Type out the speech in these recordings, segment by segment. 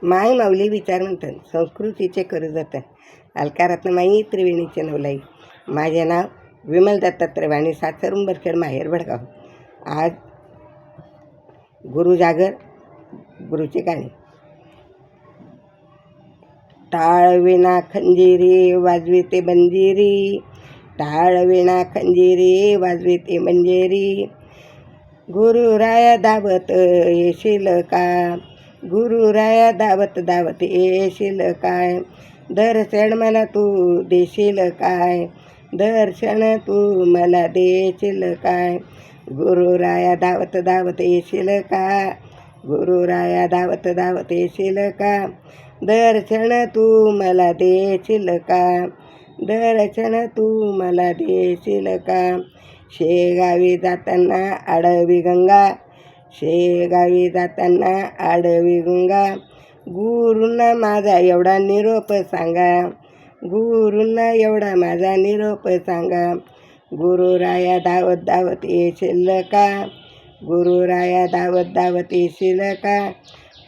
माय माऊली विचार म्हणतात संस्कृतीचे करू जातात अलकारातनं माई त्रिवेणीचे नवलाई. माझे नाव विमल दत्तात्रय वाणी, सासर उंबरखेड, माहेर भडगाव. आज गुरु जागर, गुरुची गाणी. टाळ विना खंजिरी वाजविते बंजिरी, टाळ विना खंजिरी वाजविते मंजिरी. गुरुराया दावत येशील का, गुरुराया दावत दावत येशील काय. दर्शन मला तू देशील काय, दर्शन तू मला देशील काय. गुरुराया दावत दावत येशील का, गुरुराया दावत दावत येशील का. दर्शन तू मला देशील का, दर्शन तू मला देशील का. शेगावी जाताना आडवी गंगा, शेगावी जाताना आडवी गंगा. गुरूंना माझा एवढा निरोप सांगा, गुरूंना एवढा माझा निरोप सांगा. गुरुराया दावत दावत येशील का, गुरुराया दावत दावत येशील का.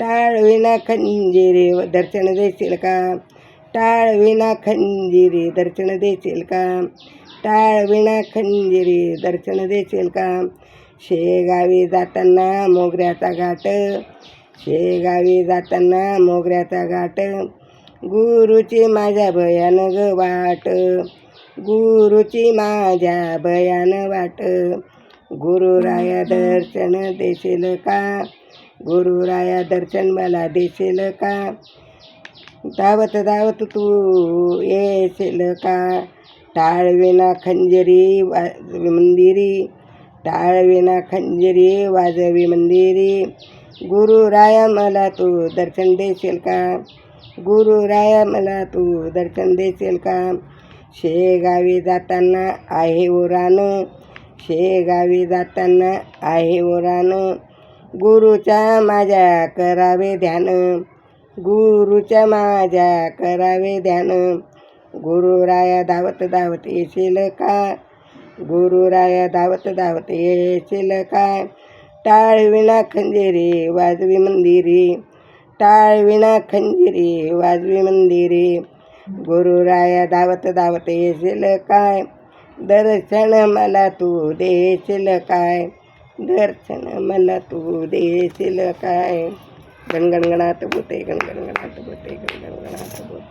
टाळ विना खंजिरी दर्शन देशील का, टाळ विना खंजिरी दर्शन देशील का. टाळ विना खंजिरी दर्शन देशील का. शेगावी जाताना मोगऱ्याचा घाट, शेगावी जाताना मोगऱ्याचा घाट. गुरुची माझ्या भयान ग वाट, गुरुची माझ्या भयान वाट. गुरुराया दर्शन देशील का, गुरुराया दर्शन मला देशील का. दावत दावत तू येशील का. टाळ विना खंजिरी वाजवी मंदिरी, टाळ विना खंजिरी वाजवी मंदिरी. गुरुराया मला तू दर्शन देशील का, गुरुराया मला तू दर्शन देशील का. शेगावी जाताना आहे उराण, शेगावी जाताना आहे उराण. गुरुच्या माझ्या करावे ध्यान, गुरुच्या माझ्या करावे ध्यान. गुरुराया दावत दावत येशील का, गुरुराया दावत दावत येशील काय. टाळ विना खंजिरी वाजवी मंदिरी, टाळ विना खंजिरी वाजवी मंदिरी. गुरुराया दावत दावत येशील काय. दर्शन मला तू देशील काय, दर्शन मला तू देशील काय. गणगणगणात बोटे, गणगणगणात बोटे, गणगणगणात बोटे.